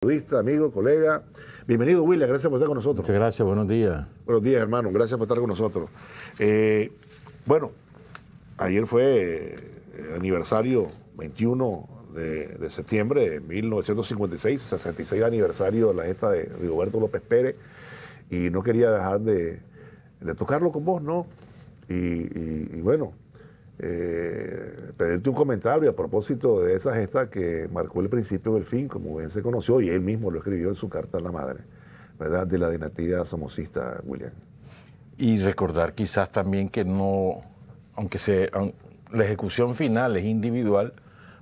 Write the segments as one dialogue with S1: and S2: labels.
S1: Periodista, amigo, colega. Bienvenido, William. Gracias por estar con nosotros.
S2: Muchas gracias, buenos días.
S1: Buenos días, hermano. Gracias por estar con nosotros. Bueno, ayer fue el aniversario 21 de septiembre de 1956, 66 aniversario de la gesta de Rigoberto López Pérez, y no quería dejar de tocarlo con vos, ¿no? Y bueno, pedirte un comentario a propósito de esa gesta que marcó el principio del fin, como bien se conoció, y él mismo lo escribió en su carta a la madre, ¿verdad?, de la dinastía somocista, William.
S2: Y recordar quizás también que no, la ejecución final es individual,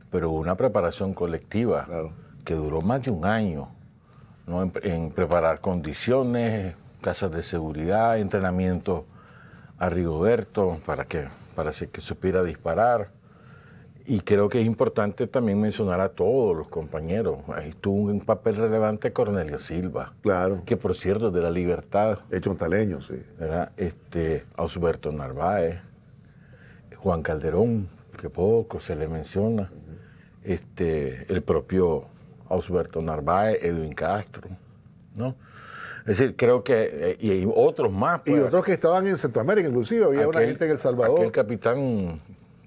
S2: pero una preparación colectiva, claro, que duró más de un año, ¿no? En preparar condiciones, casas de seguridad, entrenamiento a Rigoberto para que supiera disparar. Y creo que es importante también mencionar a todos los compañeros. Ahí tuvo un papel relevante Cornelio Silva,
S1: claro,
S2: que por cierto de La Libertad.
S1: Hecho un taleño, sí.
S2: ¿Verdad? Ausberto Narváez, Juan Calderón, que poco se le menciona, el propio Ausberto Narváez, Edwin Castro, ¿no? Es decir, creo que, y hay otros más.
S1: Pues, y otros que estaban en Centroamérica, inclusive, había una gente en El Salvador.
S2: Aquel capitán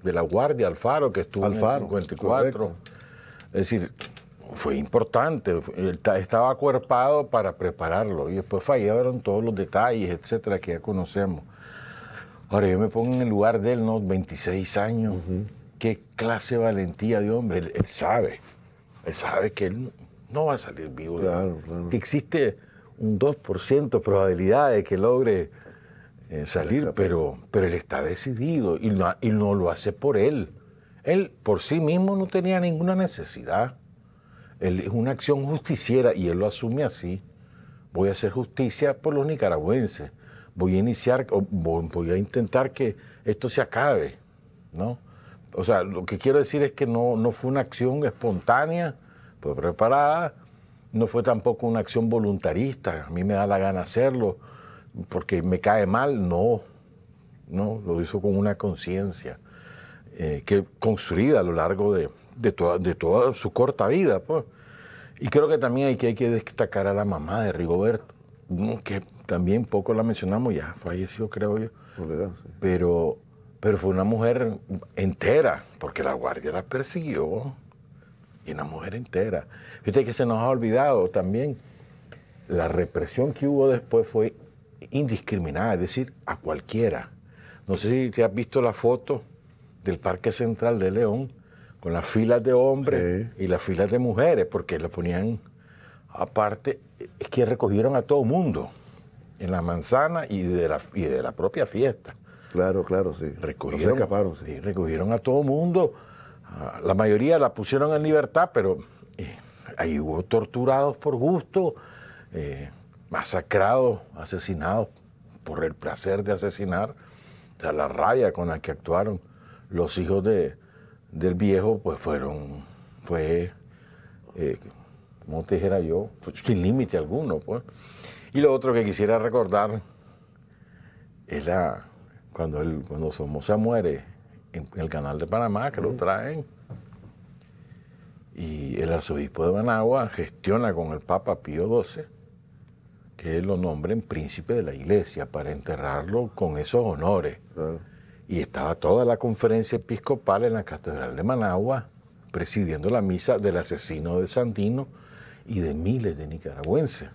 S2: de la Guardia, Alfaro, que estuvo
S1: Alfaro,
S2: en el 54. Correcto. Es decir, fue importante, él estaba acuerpado para prepararlo, y después fallaron todos los detalles, etcétera, que ya conocemos. Ahora, yo me pongo en el lugar de él, ¿no? 26 años, qué clase de valentía de hombre, él sabe que él no va a salir vivo.
S1: Claro.
S2: Que existe un 2% de probabilidad de que logre salir, pero él está decidido y no lo hace por él. Él por sí mismo no tenía ninguna necesidad. Él es una acción justiciera y él lo asume así. Voy a hacer justicia por los nicaragüenses. Voy a intentar que esto se acabe, ¿no? O sea, lo que quiero decir es que no fue una acción espontánea, fue preparada. No fue tampoco una acción voluntarista, a mí me da la gana hacerlo porque me cae mal, no, lo hizo con una conciencia que construida a lo largo de toda su corta vida, pues. Y creo que también hay que destacar a la mamá de Rigoberto, ¿no? Que también poco la mencionamos, ya falleció, creo yo,
S1: sí.
S2: pero fue una mujer entera, porque la Guardia la persiguió. Y una mujer entera. Fíjate que se nos ha olvidado también, la represión que hubo después fue indiscriminada, es decir, a cualquiera. No sé si te has visto la foto del Parque Central de León, con las filas de hombres y las filas de mujeres, porque la ponían aparte, es que recogieron a todo mundo, en la manzana y de la propia fiesta.
S1: Claro, sí.
S2: Recogieron,
S1: no se escaparon, sí.
S2: Sí, recogieron a todo mundo. La mayoría la pusieron en libertad, pero ahí hubo torturados por gusto, masacrados, asesinados por el placer de asesinar. O sea, la rabia con la que actuaron los hijos del viejo, pues ¿cómo te dijera yo? Sin límite alguno, pues. Y lo otro que quisiera recordar es cuando Somoza muere en el canal de Panamá, que lo traen, y el arzobispo de Managua gestiona con el Papa Pío XII que lo nombren príncipe de la iglesia para enterrarlo con esos honores.
S1: Claro.
S2: Y estaba toda la conferencia episcopal en la Catedral de Managua presidiendo la misa del asesino de Sandino y de miles de nicaragüenses.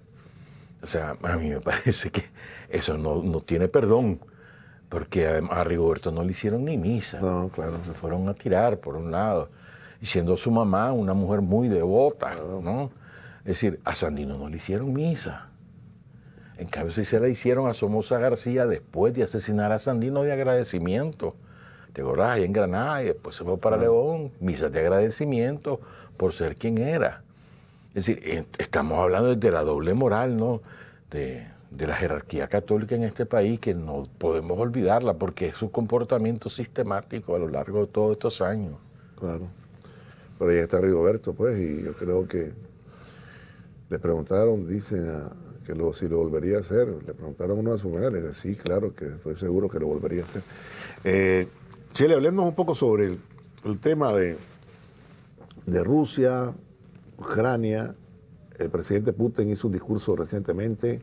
S2: O sea, a mí me parece que eso no tiene perdón. Porque a Rigoberto no le hicieron ni misa.
S1: No, claro.
S2: Se fueron a tirar por un lado. Y siendo su mamá una mujer muy devota, claro, ¿no? Es decir, a Sandino no le hicieron misa. En cambio, sí se la hicieron a Somoza García después de asesinar a Sandino de agradecimiento. ¿Te acordás? Ahí en Granada, y después se fue para León. Misas de agradecimiento por ser quien era. Es decir, estamos hablando de la doble moral, ¿no? De la jerarquía católica en este país, que no podemos olvidarla porque es su comportamiento sistemático a lo largo de todos estos años.
S1: Claro. Pero ahí está Rigoberto, pues, y yo creo que le preguntaron, dicen, si lo volvería a hacer. Le preguntaron a uno de sus familiares, sí, claro, que estoy seguro que lo volvería a hacer. Chele, hablemos un poco sobre el tema de Rusia, Ucrania, El presidente Putin hizo un discurso recientemente,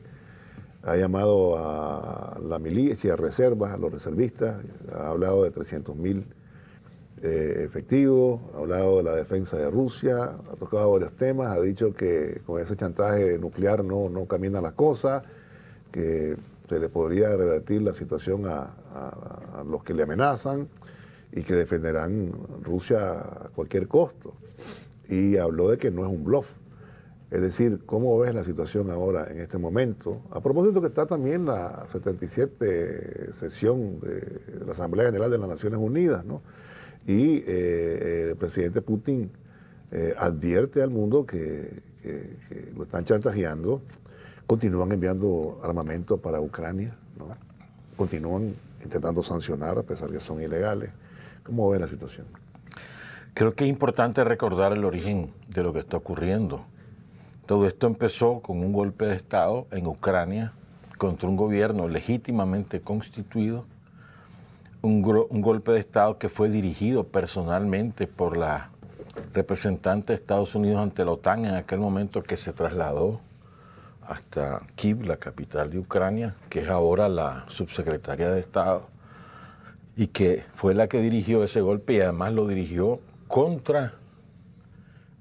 S1: ha llamado a la milicia, a reservas, a los reservistas, ha hablado de 300.000 efectivos, ha hablado de la defensa de Rusia, ha tocado varios temas, ha dicho que con ese chantaje nuclear no caminan las cosas, que se le podría revertir la situación a los que le amenazan y que defenderán Rusia a cualquier costo. Y habló de que no es un bluff. Es decir, ¿cómo ves la situación ahora en este momento? A propósito que está también la 77 sesión de la Asamblea General de las Naciones Unidas, ¿no? Y el presidente Putin advierte al mundo que lo están chantajeando, continúan enviando armamento para Ucrania, ¿no? Continúan intentando sancionar a pesar de que son ilegales. ¿Cómo ves la situación?
S2: Creo que es importante recordar el origen de lo que está ocurriendo. Todo esto empezó con un golpe de Estado en Ucrania contra un gobierno legítimamente constituido, un golpe de Estado que fue dirigido personalmente por la representante de Estados Unidos ante la OTAN en aquel momento, que se trasladó hasta Kiev, la capital de Ucrania, que es ahora la subsecretaria de Estado, y que fue la que dirigió ese golpe y además lo dirigió contra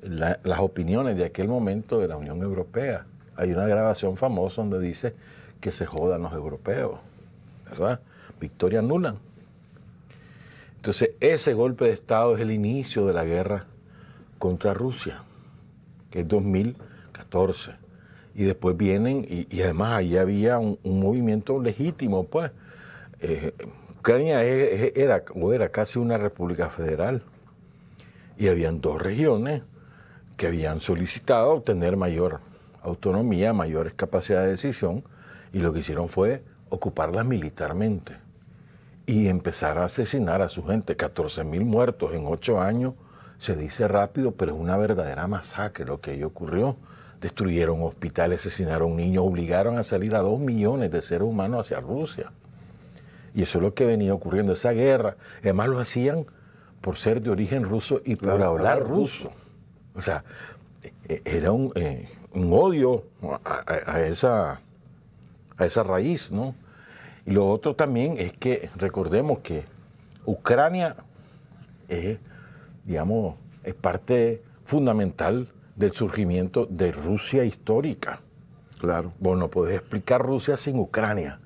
S2: las opiniones de aquel momento de la Unión Europea. Hay una grabación famosa donde dice que se jodan los europeos, ¿verdad? Victoria Nuland. Entonces, ese golpe de Estado es el inicio de la guerra contra Rusia, que es 2014. Y después vienen, y además ahí había un movimiento legítimo, pues. Ucrania era casi una república federal. Y habían dos regiones que habían solicitado tener mayor autonomía, mayores capacidades de decisión, y lo que hicieron fue ocuparlas militarmente y empezar a asesinar a su gente. 14.000 muertos en 8 años, se dice rápido, pero es una verdadera masacre lo que ahí ocurrió. Destruyeron hospitales, asesinaron niños, obligaron a salir a 2 millones de seres humanos hacia Rusia. Y eso es lo que venía ocurriendo, esa guerra. Además lo hacían por ser de origen ruso y por hablar ruso. O sea, era un odio a esa raíz, ¿no? Y lo otro también es que recordemos que Ucrania es parte fundamental del surgimiento de Rusia histórica.
S1: Claro.
S2: Vos no podés explicar Rusia sin Ucrania.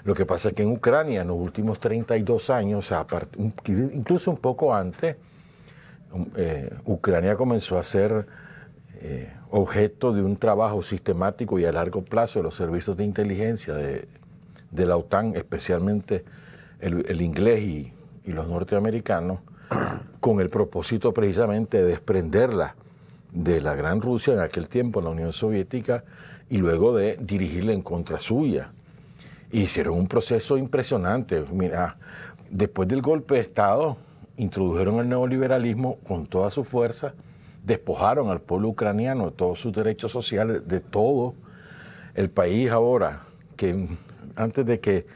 S2: Lo que pasa es que en Ucrania, en los últimos 32 años, incluso un poco antes, Ucrania comenzó a ser objeto de un trabajo sistemático y a largo plazo de los servicios de inteligencia de la OTAN, especialmente el inglés y los norteamericanos, con el propósito precisamente de desprenderla de la Gran Rusia, en aquel tiempo la Unión Soviética, y luego de dirigirla en contra suya. Hicieron un proceso impresionante. Mira, después del golpe de Estado, introdujeron el neoliberalismo con toda su fuerza, despojaron al pueblo ucraniano de todos sus derechos sociales, de todo. El país ahora, que antes de que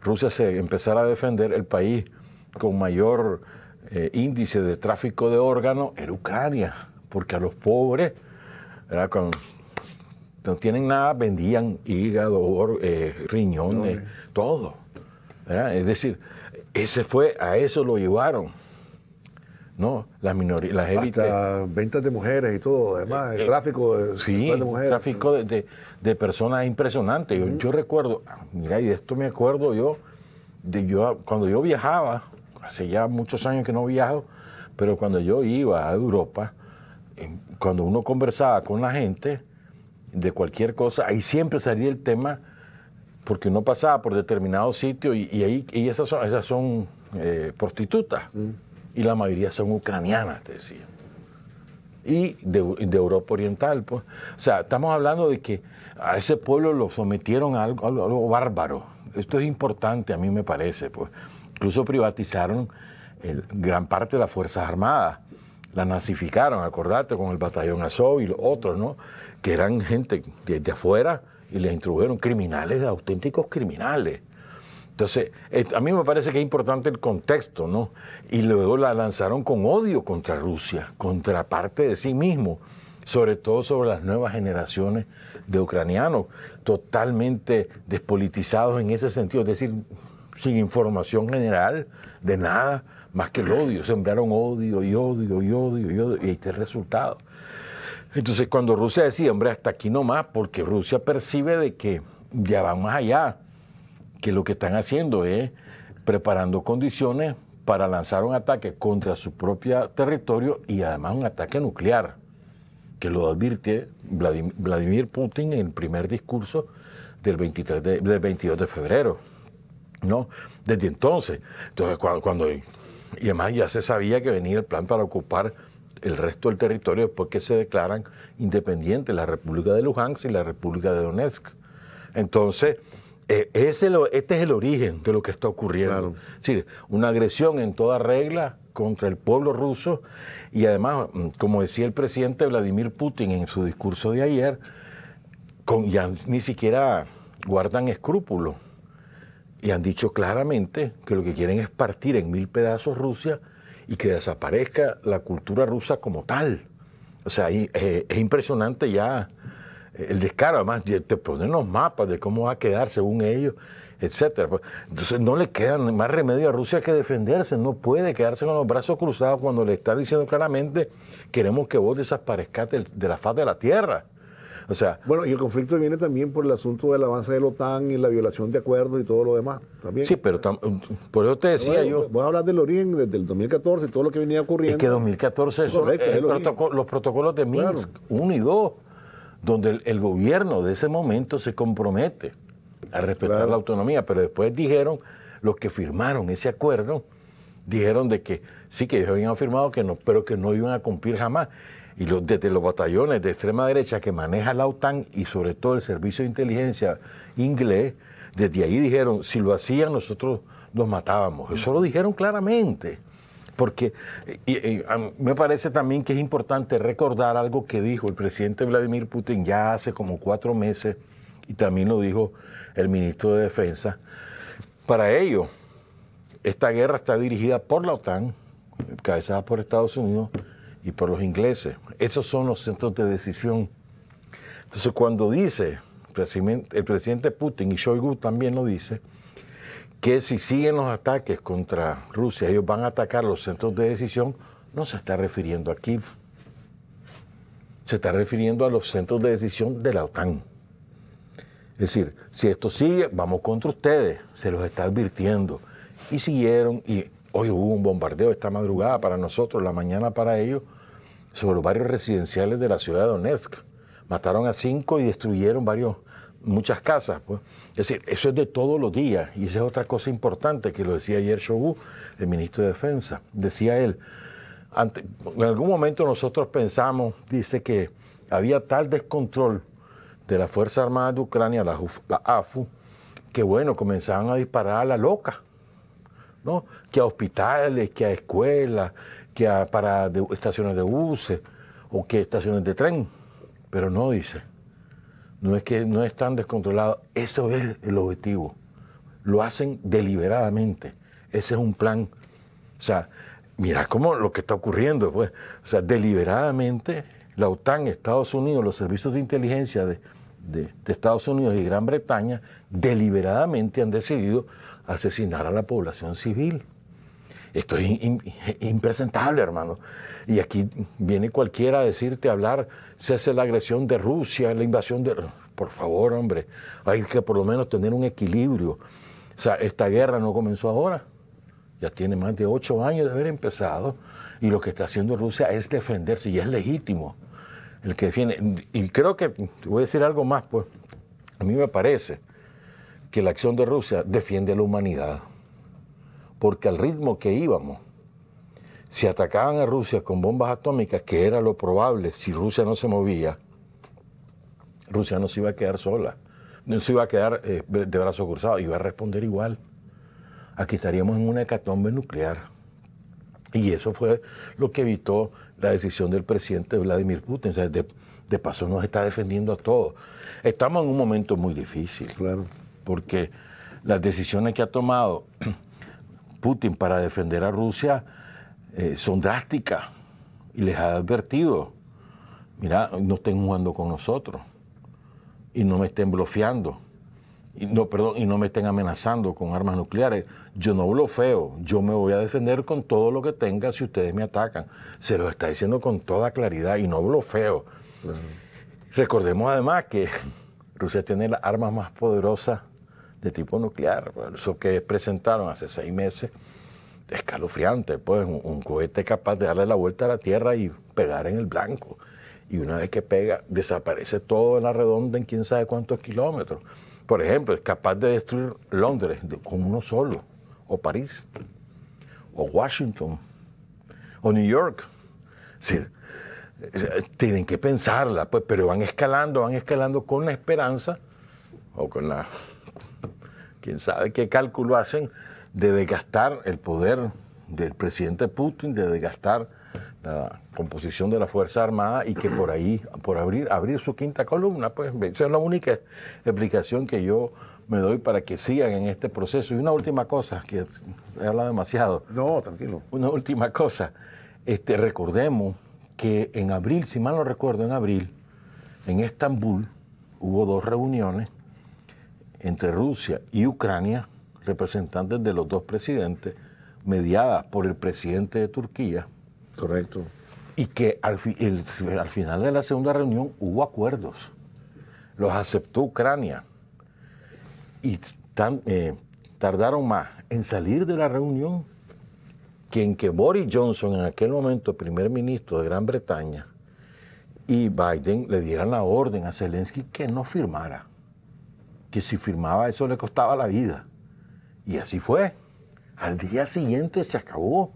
S2: Rusia se empezara a defender, el país con mayor índice de tráfico de órganos era Ucrania, porque a los pobres, cuando no tienen nada, vendían hígado, riñones, todo, ¿verdad? Es decir, a eso lo llevaron, ¿no? Las minorías, las élites.
S1: Hasta ventas de mujeres y todo, además, el tráfico de mujeres.
S2: Tráfico de personas impresionante. Yo recuerdo, mira, y de esto me acuerdo cuando yo viajaba, hace ya muchos años que no viajo, pero cuando yo iba a Europa, cuando uno conversaba con la gente de cualquier cosa, ahí siempre salía el tema, porque uno pasaba por determinado sitio y esas son prostitutas, y la mayoría son ucranianas, te decía, y de Europa Oriental, pues. O sea, estamos hablando de que a ese pueblo lo sometieron a algo bárbaro. Esto es importante, a mí me parece, pues. Incluso privatizaron gran parte de las Fuerzas Armadas, la nazificaron, acordate, con el batallón Azov y los otros, ¿no? Que eran gente de afuera y les introdujeron criminales, auténticos criminales. Entonces, a mí me parece que es importante el contexto, ¿no? Y luego la lanzaron con odio contra Rusia, contra parte de sí mismo. sobre todo sobre las nuevas generaciones de ucranianos, totalmente despolitizados en ese sentido, es decir, sin información general de nada más que el odio. Sembraron odio y odio y odio y odio, y ahí está el resultado. Entonces, cuando Rusia decía, hombre, hasta aquí no más, porque Rusia percibe de que ya van más allá, que lo que están haciendo es preparando condiciones para lanzar un ataque contra su propio territorio y además un ataque nuclear, que lo advierte Vladimir Putin en el primer discurso del 22 de febrero, ¿no? Desde entonces, y además ya se sabía que venía el plan para ocupar el resto del territorio después que se declaran independientes la República de Luhansk y la República de Donetsk. Entonces, este es el origen de lo que está ocurriendo.
S1: Claro.
S2: Es decir, una agresión en toda regla contra el pueblo ruso y además, como decía el presidente Vladimir Putin en su discurso de ayer, ya ni siquiera guardan escrúpulos y han dicho claramente que lo que quieren es partir en 1000 pedazos Rusia y que desaparezca la cultura rusa como tal. O sea, es impresionante ya el descaro. Además, te ponen los mapas de cómo va a quedar según ellos, etcétera. Entonces no le queda más remedio a Rusia que defenderse. No puede quedarse con los brazos cruzados cuando le está diciendo claramente queremos que vos desaparezcas de la faz de la tierra. O sea,
S1: bueno, y el conflicto viene también por el asunto del avance de la OTAN y la violación de acuerdos y todo lo demás también.
S2: Sí, pero por eso te decía yo.
S1: Voy a hablar del origen desde el 2014 y todo lo que venía ocurriendo.
S2: Es que 2014 son los protocolos de Minsk 1 y 2, donde el gobierno de ese momento se compromete a respetar la autonomía, pero después dijeron, los que firmaron ese acuerdo, dijeron de que sí, que ellos habían afirmado que no, pero que no iban a cumplir jamás. Y desde los batallones de extrema derecha que maneja la OTAN y sobre todo el servicio de inteligencia inglés, desde ahí dijeron, si lo hacían nosotros los matábamos. Eso lo dijeron claramente. Porque me parece también que es importante recordar algo que dijo el presidente Vladimir Putin ya hace como 4 meses, y también lo dijo el ministro de Defensa. Para ello, esta guerra está dirigida por la OTAN, encabezada por Estados Unidos, y por los ingleses. Esos son los centros de decisión. Entonces, cuando dice el presidente Putin, y Shoigu también lo dice, que si siguen los ataques contra Rusia, ellos van a atacar los centros de decisión, no se está refiriendo a Kiev. Se está refiriendo a los centros de decisión de la OTAN. Es decir, si esto sigue, vamos contra ustedes, se los está advirtiendo. Y siguieron, y hoy hubo un bombardeo esta madrugada para nosotros, la mañana para ellos, sobre los barrios residenciales de la ciudad de Donetsk. Mataron a 5 y destruyeron muchas casas. Pues. Es decir, eso es de todos los días. Y esa es otra cosa importante que lo decía ayer Shoigu, el ministro de Defensa. Decía él, en algún momento nosotros pensamos, dice que había tal descontrol de las Fuerzas Armadas de Ucrania, la AFU, que bueno, comenzaban a disparar a la loca. ¿No? Que a hospitales, que a escuelas, que a estaciones de buses o que a estaciones de tren. Pero no, dice, no es que no están descontrolados, eso es el objetivo. Lo hacen deliberadamente, ese es un plan. O sea, mira cómo lo que está ocurriendo, pues. O sea, deliberadamente la OTAN, Estados Unidos, los servicios de inteligencia de Estados Unidos y Gran Bretaña, deliberadamente han decidido asesinar a la población civil. Esto es impresentable, hermano. Y aquí viene cualquiera a decirte, hablar, se hace la agresión de Rusia, la invasión de... Por favor, hombre, hay que por lo menos tener un equilibrio. O sea, esta guerra no comenzó ahora, ya tiene más de 8 años de haber empezado, y lo que está haciendo Rusia es defenderse, y es legítimo el que defiende. Y creo que, voy a decir algo más, pues, a mí me parece que la acción de Rusia defiende a la humanidad, porque al ritmo que íbamos, si atacaban a Rusia con bombas atómicas, que era lo probable, si Rusia no se movía, Rusia no se iba a quedar sola, no se iba a quedar de brazos cruzados, iba a responder igual. Aquí estaríamos en una hecatombe nuclear. Y eso fue lo que evitó la decisión del presidente Vladimir Putin. O sea, de paso nos está defendiendo a todos. Estamos en un momento muy difícil.
S1: Claro.
S2: Porque las decisiones que ha tomado Putin para defender a Rusia son drásticas y les ha advertido mira, no estén jugando con nosotros y no me estén bloqueando. Y no me estén amenazando con armas nucleares. Yo no blofeo, yo me voy a defender con todo lo que tenga si ustedes me atacan. Se lo está diciendo con toda claridad y no blofeo. Claro. Recordemos además que Rusia tiene las armas más poderosas de tipo nuclear. Eso que presentaron hace 6 meses es escalofriante. Pues un cohete capaz de darle la vuelta a la Tierra y pegar en el blanco. Y una vez que pega, desaparece todo en la redonda en quién sabe cuántos kilómetros. Por ejemplo, es capaz de destruir Londres con uno solo, o París, o Washington, o New York. Es decir, tienen que pensarla, pues, pero van escalando con la esperanza, o con la, quién sabe qué cálculo hacen, de desgastar el poder del presidente Putin, de desgastar la composición de la Fuerza Armada y que por ahí, por abrir su quinta columna, pues esa es la única explicación que yo me doy para que sigan en este proceso. Y una última cosa, que he hablado demasiado.
S1: No, tranquilo.
S2: Una última cosa, recordemos que en abril, si mal no recuerdo, en abril, en Estambul hubo 2 reuniones entre Rusia y Ucrania, representantes de los 2 presidentes, mediadas por el presidente de Turquía.
S1: Correcto.
S2: Y que al final de la segunda reunión hubo acuerdos. Los aceptó Ucrania. Y tardaron más en salir de la reunión que en que Boris Johnson, en aquel momento primer ministro de Gran Bretaña, y Biden le dieran la orden a Zelensky que no firmara. Que si firmaba eso le costaba la vida. Y así fue. Al día siguiente se acabó.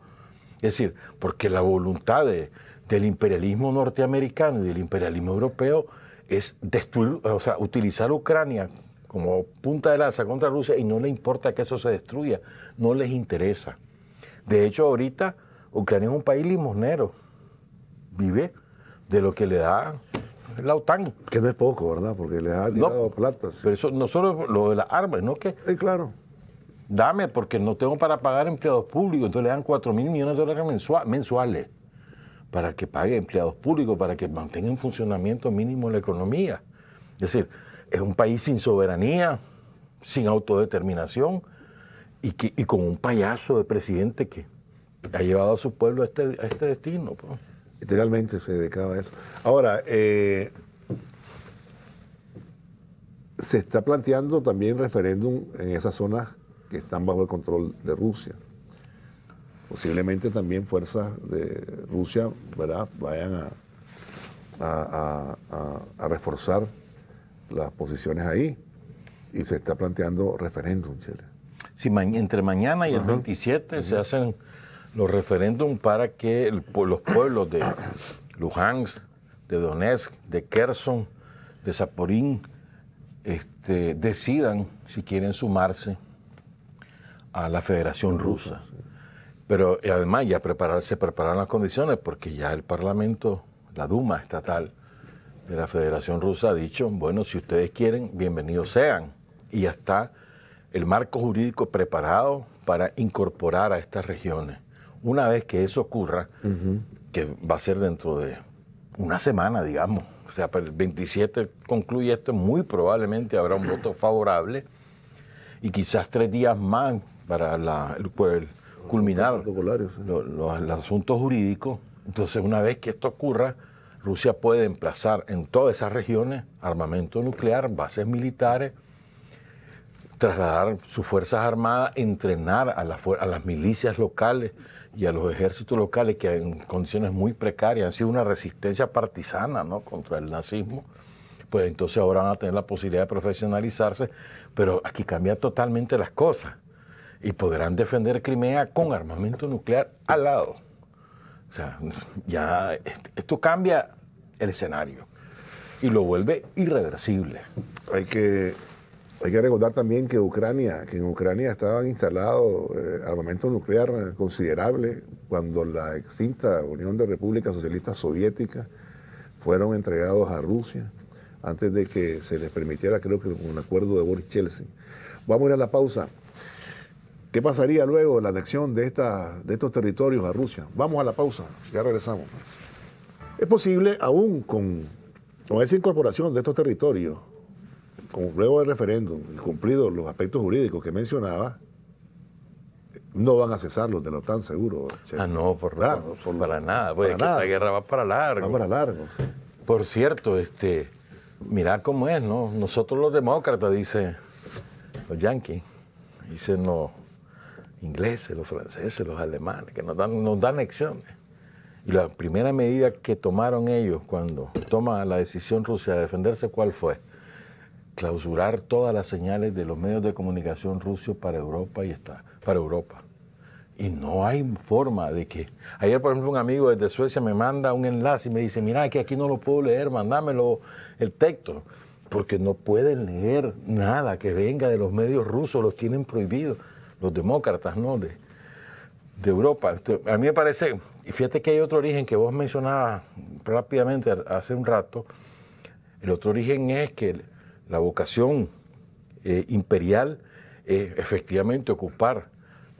S2: Es decir, porque la voluntad del imperialismo norteamericano y del imperialismo europeo es destruir, o sea, utilizar Ucrania como punta de lanza contra Rusia y no le importa que eso se destruya, no les interesa. De hecho, ahorita Ucrania es un país limosnero, vive de lo que le da la OTAN.
S1: Que no es poco, ¿verdad? Porque le ha tirado plata. Sí.
S2: Pero eso no solo lo de las armas, ¿no? Que
S1: claro.
S2: Dame, porque no tengo para pagar empleados públicos. Entonces le dan $4.000 millones mensuales para que pague empleados públicos, para que mantenga en funcionamiento mínimo la economía. Es decir, es un país sin soberanía, sin autodeterminación y con un payaso de presidente que ha llevado a su pueblo a este destino. Pues.
S1: Literalmente se dedicaba a eso. Ahora, se está planteando también referéndum en esas zonas que están bajo el control de Rusia. Posiblemente también fuerzas de Rusia, ¿verdad?, vayan a reforzar las posiciones ahí y se está planteando referéndum, Chile.
S2: Sí, entre mañana y el 27 se hacen los referéndums para que los pueblos de Luhansk, de Donetsk, de Kherson, de Zaporín, decidan si quieren sumarse a la Federación Rusa. Sí. Pero además ya se prepararon las condiciones porque ya el Parlamento, la Duma estatal de la Federación Rusa ha dicho, bueno, si ustedes quieren, bienvenidos sean. Y ya está el marco jurídico preparado para incorporar a estas regiones. Una vez que eso ocurra, que va a ser dentro de una semana, digamos, o sea, para el 27 concluye esto, muy probablemente habrá un voto favorable y quizás 3 días más para culminar los asuntos jurídicos. Entonces, una vez que esto ocurra, Rusia puede emplazar en todas esas regiones armamento nuclear, bases militares, trasladar sus fuerzas armadas, entrenar a las milicias locales y a los ejércitos locales que en condiciones muy precarias han sido una resistencia partisana, ¿no?, contra el nazismo. Pues entonces ahora van a tener la posibilidad de profesionalizarse, pero aquí cambian totalmente las cosas y podrán defender Crimea con armamento nuclear al lado. O sea, ya esto cambia el escenario y lo vuelve irreversible.
S1: Hay que recordar también que en Ucrania estaban instalados armamento nuclear considerable cuando la extinta Unión de Repúblicas Socialistas Soviéticas fueron entregados a Rusia antes de que se les permitiera, creo que con un acuerdo de Boris Yeltsin. Vamos a ir a la pausa. ¿Qué pasaría luego de la anexión de estos territorios a Rusia? Vamos a la pausa, ya regresamos. Es posible, aún con esa incorporación de estos territorios, luego del referéndum y cumplidos los aspectos jurídicos que mencionaba, no van a cesar los de la OTAN, seguro. Che.
S2: No, para nada. Pues
S1: para nada,
S2: esta guerra va para largo.
S1: Va para largo, sí.
S2: Por cierto, mirá cómo es, ¿no? Nosotros los demócratas, dicen los yanquis, dicen los ingleses, los franceses, los alemanes, que nos dan lecciones. Y la primera medida que tomaron ellos cuando toma la decisión Rusia de defenderse, ¿cuál fue? Clausurar todas las señales de los medios de comunicación rusos para Europa para Europa. Y no hay forma de que... Ayer, por ejemplo, un amigo desde Suecia me manda un enlace y me dice, mira, que aquí no lo puedo leer, mándamelo el texto. Porque no pueden leer nada que venga de los medios rusos, los tienen prohibidos, los demócratas, ¿no? De Europa. A mí me parece, y fíjate que hay otro origen que vos mencionabas rápidamente hace un rato. El otro origen es que la vocación imperial es efectivamente ocupar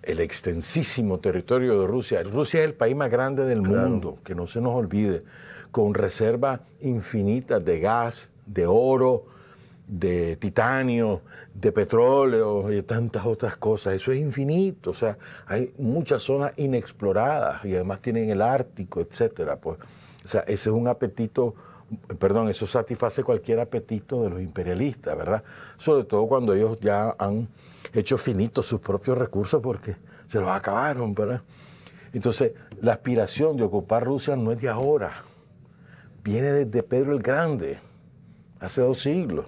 S2: el extensísimo territorio de Rusia. Rusia es el país más grande del mundo, que no se nos olvide, con reservas infinitas de gas, de oro, de titanio, de petróleo y de tantas otras cosas. Eso es infinito, o sea, hay muchas zonas inexploradas y además tienen el Ártico, etcétera. Pues, o sea, ese es un apetito, eso satisface cualquier apetito de los imperialistas, ¿verdad? Sobre todo cuando ellos ya han hecho finitos sus propios recursos porque se los acabaron, ¿verdad? Entonces, la aspiración de ocupar Rusia no es de ahora, viene desde Pedro el Grande, hace 2 siglos,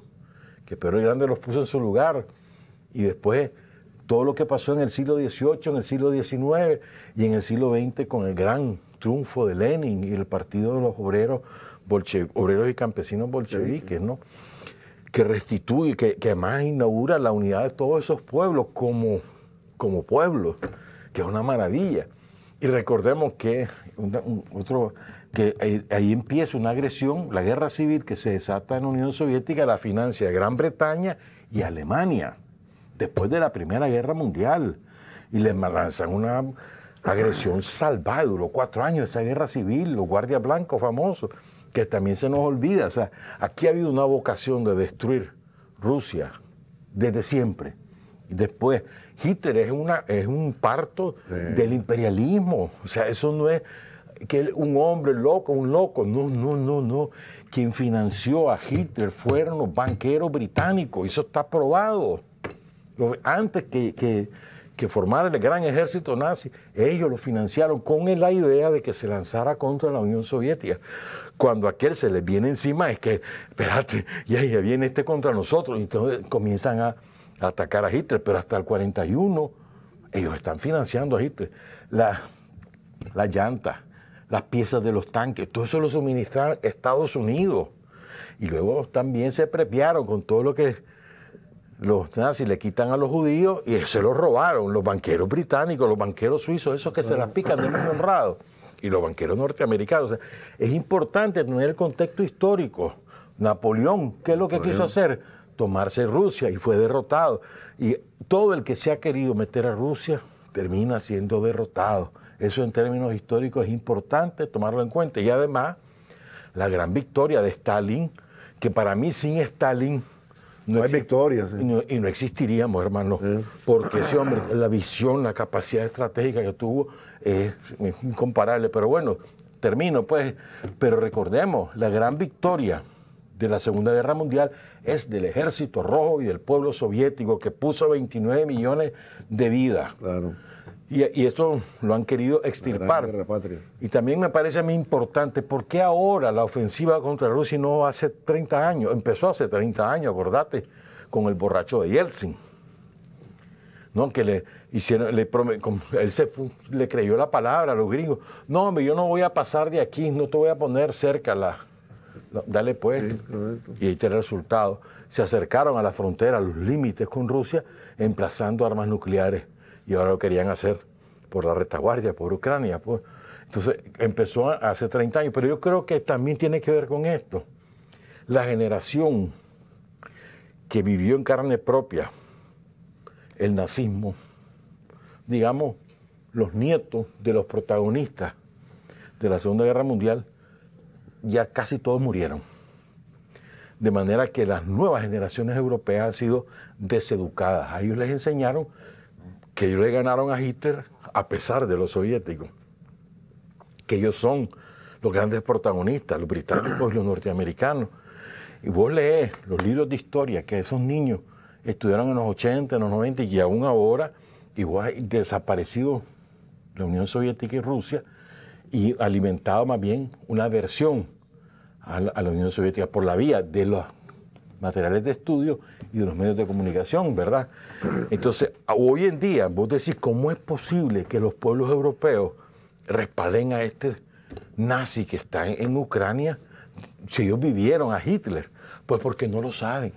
S2: que Pedro el Grande los puso en su lugar, y después todo lo que pasó en el siglo XVIII, en el siglo XIX y en el siglo XX con el gran triunfo de Lenin y el Partido de los Obreros y Campesinos bolcheviques, ¿no? Que restituye, que además inaugura la unidad de todos esos pueblos como pueblos, que es una maravilla. Y recordemos que ahí empieza una agresión, la guerra civil que se desata en la Unión Soviética, la financia Gran Bretaña y Alemania, después de la Primera Guerra Mundial. Y le lanzan una agresión salvaje, duró 4 años esa guerra civil, los guardias blancos famosos, que también se nos olvida. O sea, aquí ha habido una vocación de destruir Rusia desde siempre. Y después, Hitler es un parto del imperialismo. O sea, eso no es que un hombre loco, un loco. No. Quien financió a Hitler fueron los banqueros británicos. Eso está probado. Antes que formara el gran ejército nazi, ellos lo financiaron con la idea de que se lanzara contra la Unión Soviética. Cuando aquel se les viene encima, es que, espérate, ya viene contra nosotros. Y entonces comienzan a atacar a Hitler, pero hasta el 41 ellos están financiando a Hitler. Las llantas, las piezas de los tanques, todo eso lo suministraron Estados Unidos. Y luego también se prepiaron con todo lo que los nazis le quitan a los judíos y se los robaron. Los banqueros británicos, los banqueros suizos, esos que se las pican de muy honrados, y los banqueros norteamericanos. O sea, es importante tener el contexto histórico. Napoleón, ¿qué es lo que quiso hacer? Tomarse Rusia y fue derrotado. Y todo el que se ha querido meter a Rusia termina siendo derrotado. Eso en términos históricos es importante tomarlo en cuenta. Y además, la gran victoria de Stalin, que para mí sin Stalin
S1: no hay victoria. Sí.
S2: Y no existiríamos, hermano, porque ese hombre, la visión, la capacidad estratégica que tuvo es incomparable. Pero bueno, termino pues. Pero recordemos, la gran victoria de la Segunda Guerra Mundial es del Ejército Rojo y del pueblo soviético, que puso 29 millones de vidas. Claro. Y esto lo han querido extirpar. Y también me parece a mí importante, ¿por qué ahora la ofensiva contra Rusia no hace 30 años? Empezó hace 30 años, acordate, con el borracho de Yeltsin, ¿no? Que le hicieron, él le creyó la palabra a los gringos. No, hombre, yo no voy a pasar de aquí, no te voy a poner cerca dale pues. Sí, y ahí está el resultado. Se acercaron a la frontera, a los límites con Rusia, emplazando armas nucleares. Y ahora lo querían hacer por la retaguardia, por Ucrania. Pues. Entonces empezó hace 30 años, pero yo creo que también tiene que ver con esto. La generación que vivió en carne propia el nazismo, digamos, los nietos de los protagonistas de la Segunda Guerra Mundial, ya casi todos murieron. De manera que las nuevas generaciones europeas han sido deseducadas. A ellos les enseñaron que ellos le ganaron a Hitler a pesar de los soviéticos, que ellos son los grandes protagonistas, los británicos y los norteamericanos. Y vos lees los libros de historia que esos niños estudiaron en los 80, en los 90 y aún ahora, y vos has desaparecido la Unión Soviética y Rusia y alimentado más bien una aversión a la Unión Soviética por la vía de los materiales de estudio y de los medios de comunicación, ¿verdad? Entonces, hoy en día, vos decís, ¿cómo es posible que los pueblos europeos respalden a este nazi que está en Ucrania si ellos vivieron a Hitler? Pues porque no lo saben.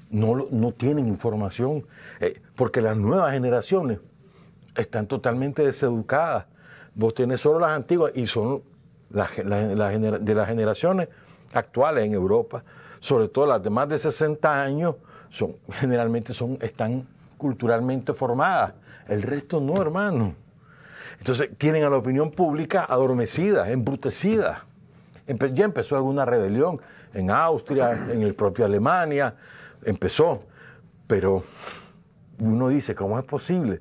S2: No tienen información, porque las nuevas generaciones están totalmente deseducadas. Vos tenés solo las antiguas y son de las generaciones actuales en Europa, sobre todo las de más de 60 años, generalmente están culturalmente formadas. El resto no, hermano. Entonces tienen a la opinión pública adormecida, embrutecida. Ya empezó alguna rebelión en Austria, en el propio Alemania, empezó. Pero uno dice, ¿cómo es posible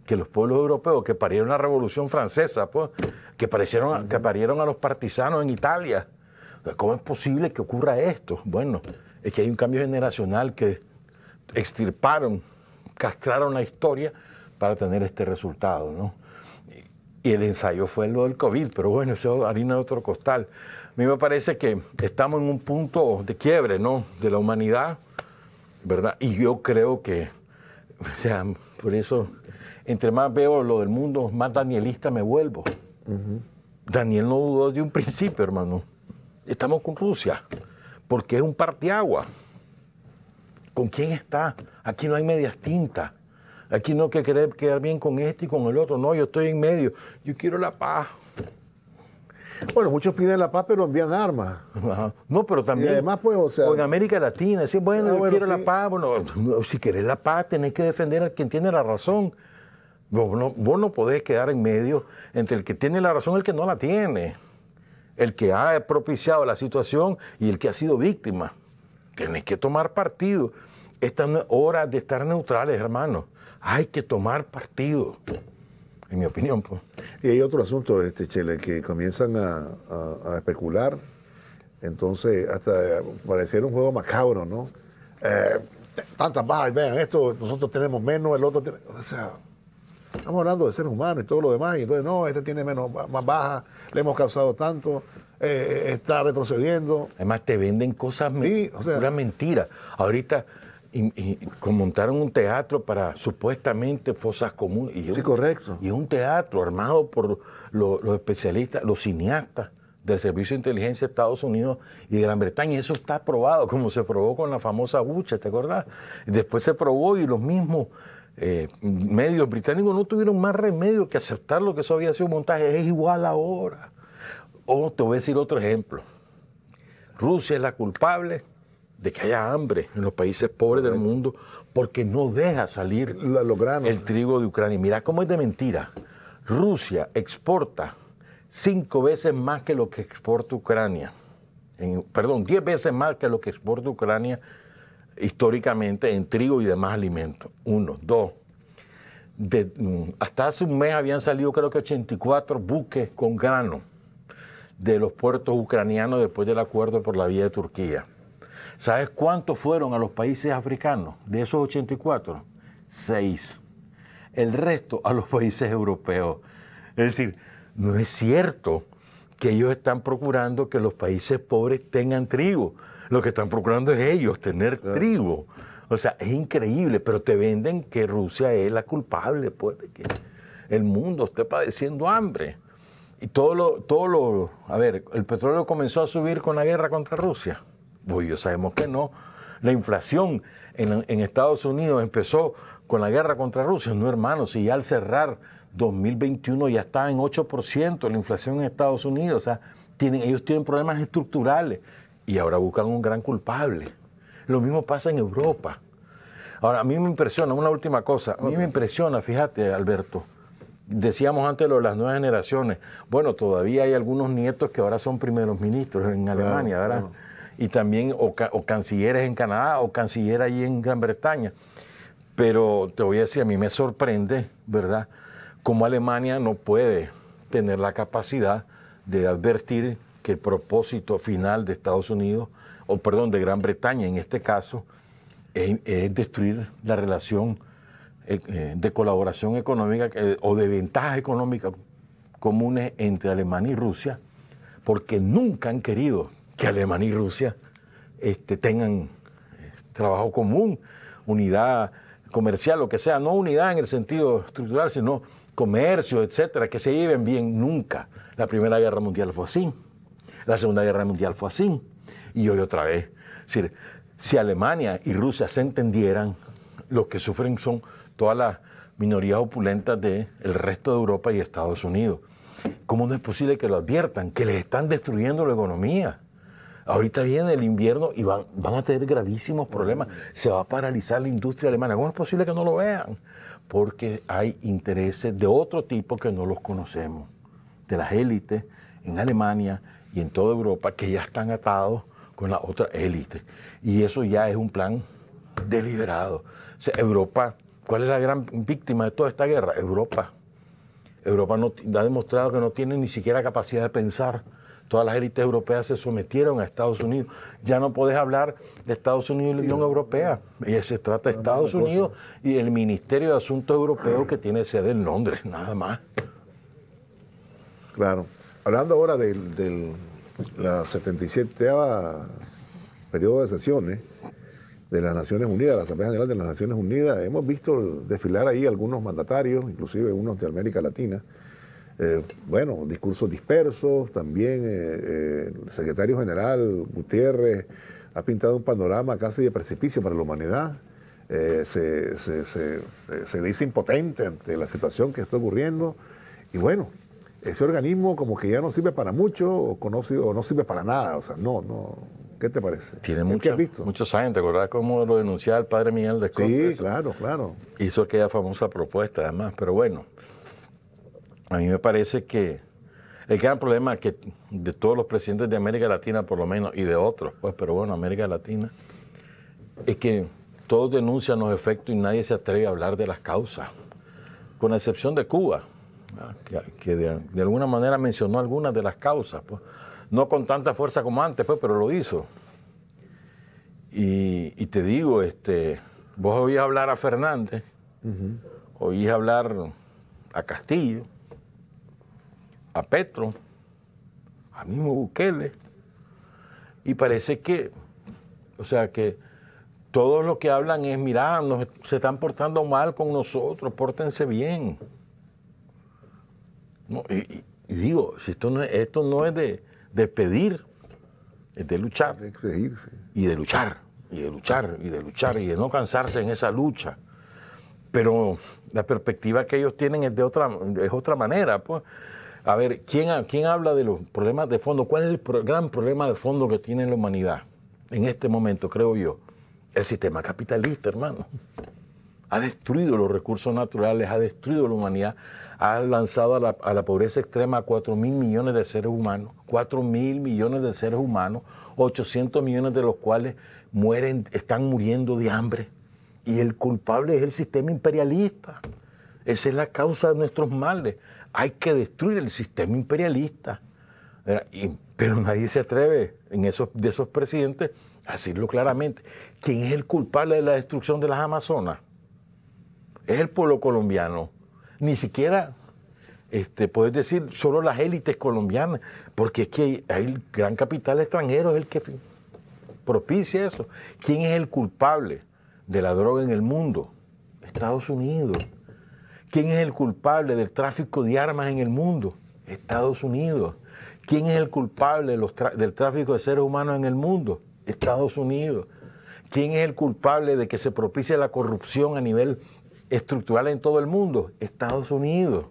S2: que los pueblos europeos que parieron la Revolución Francesa, pues, que parieron a los partisanos en Italia, ¿cómo es posible que ocurra esto? Bueno, es que hay un cambio generacional que extirparon, castraron la historia para tener este resultado, ¿no? Y el ensayo fue lo del COVID, pero bueno, eso es harina de otro costal. A mí me parece que estamos en un punto de quiebre, ¿no?, de la humanidad, ¿verdad? Y yo creo que, o sea, por eso, entre más veo lo del mundo, más danielista me vuelvo. Daniel no dudó de un principio, hermano. Estamos con Rusia, porque es un parteagua. ¿Con quién está? Aquí no hay medias tintas. Aquí no hay que querer quedar bien con este y con el otro. No, yo estoy en medio. Yo quiero la paz.
S1: Bueno, muchos piden la paz, pero envían armas.
S2: Ajá. No, pero también,
S1: y además, pues, o sea,
S2: en América Latina, decir, bueno, yo quiero
S1: sí,
S2: la paz. Bueno, si querés la paz, tenés que defender al quien tiene la razón. Vos no podés quedar en medio entre el que tiene la razón y el que no la tiene. El que ha propiciado la situación y el que ha sido víctima. Tenés que tomar partido. Esta no es hora de estar neutrales, hermano. Hay que tomar partido, en mi opinión, pues.
S1: Y hay otro asunto, Chele, que comienzan a especular. Entonces, hasta pareciera un juego macabro, ¿no? Tantas bajas, vean, esto, nosotros tenemos menos, el otro tiene... O sea, estamos hablando de seres humanos y todo lo demás, y entonces, no, este tiene más bajas, le hemos causado tanto, está retrocediendo.
S2: Además, te venden cosas,
S1: sí, o sea,
S2: pura mentira. Ahorita... Y montaron un teatro para supuestamente fosas comunes.
S1: Sí, correcto.
S2: Y un teatro armado por los especialistas, los cineastas del Servicio de Inteligencia de Estados Unidos y de Gran Bretaña. Eso está probado, como se probó con la famosa Bucha, ¿te acordás? Y después se probó y los mismos medios británicos no tuvieron más remedio que aceptar lo que eso había sido un montaje. Es igual ahora. O te voy a decir otro ejemplo. Rusia es la culpable de que haya hambre en los países pobres del mundo porque no deja salir el trigo de Ucrania. Mira cómo es de mentira. Rusia exporta 5 veces más que lo que exporta Ucrania. 10 veces más que lo que exporta Ucrania históricamente en trigo y demás alimentos. 1, 2. Hasta hace un mes habían salido creo que 84 buques con grano de los puertos ucranianos después del acuerdo por la vía de Turquía. ¿Sabes cuántos fueron a los países africanos? De esos 84, 6. El resto a los países europeos. Es decir, no es cierto que ellos están procurando que los países pobres tengan trigo. Lo que están procurando es ellos tener trigo. O sea, es increíble, pero te venden que Rusia es la culpable, pues, de que el mundo esté padeciendo hambre. Y a ver, el petróleo comenzó a subir con la guerra contra Rusia. Pues ya sabemos que no. La inflación en Estados Unidos empezó con la guerra contra Rusia. No, hermano, si ya al cerrar 2021 ya está en 8% la inflación en Estados Unidos. O sea, ellos tienen problemas estructurales y ahora buscan un gran culpable. Lo mismo pasa en Europa. Ahora, a mí me impresiona, una última cosa, a mí me impresiona, fíjate, Alberto, decíamos antes lo de las nuevas generaciones. Bueno, todavía hay algunos nietos que ahora son primeros ministros en Alemania, ¿verdad? Claro. Y también o cancilleres en Canadá o canciller ahí en Gran Bretaña. Pero te voy a decir, a mí me sorprende, ¿verdad?, cómo Alemania no puede tener la capacidad de advertir que el propósito final de Estados Unidos, o perdón, de Gran Bretaña en este caso, es destruir la relación de colaboración económica o de ventajas económicas comunes entre Alemania y Rusia, porque nunca han querido que Alemania y Rusia tengan trabajo común, unidad comercial, lo que sea, no unidad en el sentido estructural, sino comercio, etcétera, que se lleven bien nunca. La Primera Guerra Mundial fue así, la Segunda Guerra Mundial fue así, y hoy otra vez. Es decir, si Alemania y Rusia se entendieran, los que sufren son todas las minorías opulentas del resto de Europa y Estados Unidos. ¿Cómo no es posible que lo adviertan? Que les están destruyendo la economía. Ahorita viene el invierno y van a tener gravísimos problemas. Se va a paralizar la industria alemana. ¿Cómo es posible que no lo vean? Porque hay intereses de otro tipo que no los conocemos. De las élites en Alemania y en toda Europa que ya están atados con la otra élite. Y eso ya es un plan deliberado. O sea, Europa, ¿cuál es la gran víctima de toda esta guerra? Europa. Europa ha demostrado que no tiene ni siquiera capacidad de pensar. Todas las élites europeas se sometieron a Estados Unidos. Ya no podés hablar de Estados Unidos y la Unión Europea. Y se trata de Estados Unidos y el Ministerio de Asuntos Europeos que tiene sede en Londres, nada más.
S1: Claro. Hablando ahora de la 77ª periodo de sesiones de las Naciones Unidas, la Asamblea General de las Naciones Unidas, hemos visto desfilar ahí algunos mandatarios, inclusive unos de América Latina. Bueno, discursos dispersos, también el secretario general Guterres ha pintado un panorama casi de precipicio para la humanidad. Se dice impotente ante la situación que está ocurriendo. Y bueno, ese organismo como que ya no sirve para mucho o no sirve para nada. O sea, no. ¿Qué te parece?
S2: Tiene muchos años. ¿Te acordás cómo lo denunciaba el padre Miguel de Contes?
S1: Sí, claro.
S2: Hizo aquella famosa propuesta, además. Pero bueno, a mí me parece que el gran problema que de todos los presidentes de América Latina, por lo menos, y de otros, pues, pero bueno, América Latina, es que todos denuncian los efectos y nadie se atreve a hablar de las causas, con excepción de Cuba, que de alguna manera mencionó algunas de las causas, pues, no con tanta fuerza como antes, pues, pero lo hizo. Y te digo, vos oís hablar a Fernández, oís hablar a Castillo, a Petro, a mismo Bukele, y parece que, o sea, que todos los que hablan es, mirá, se están portando mal con nosotros, pórtense bien. No, y digo, si esto no es de pedir, es de luchar.
S1: De exigirse.
S2: Y de luchar, y de no cansarse en esa lucha. Pero la perspectiva que ellos tienen es otra manera, pues. A ver, ¿quién habla de los problemas de fondo? ¿Cuál es el gran problema de fondo que tiene la humanidad en este momento, creo yo? El sistema capitalista, hermano. Ha destruido los recursos naturales, ha destruido la humanidad, ha lanzado a la pobreza extrema a 4.000 millones de seres humanos, 4.000 millones de seres humanos, 800 millones de los cuales están muriendo de hambre. Y el culpable es el sistema imperialista. Esa es la causa de nuestros males. Hay que destruir el sistema imperialista. Pero nadie se atreve de esos presidentes a decirlo claramente. ¿Quién es el culpable de la destrucción de las Amazonas? Es el pueblo colombiano. Ni siquiera puedes decir solo las élites colombianas, porque es que hay el gran capital extranjero, es el que propicia eso. ¿Quién es el culpable de la droga en el mundo? Estados Unidos. ¿Quién es el culpable del tráfico de armas en el mundo? Estados Unidos. ¿Quién es el culpable del tráfico de seres humanos en el mundo? Estados Unidos. ¿Quién es el culpable de que se propicie la corrupción a nivel estructural en todo el mundo? Estados Unidos.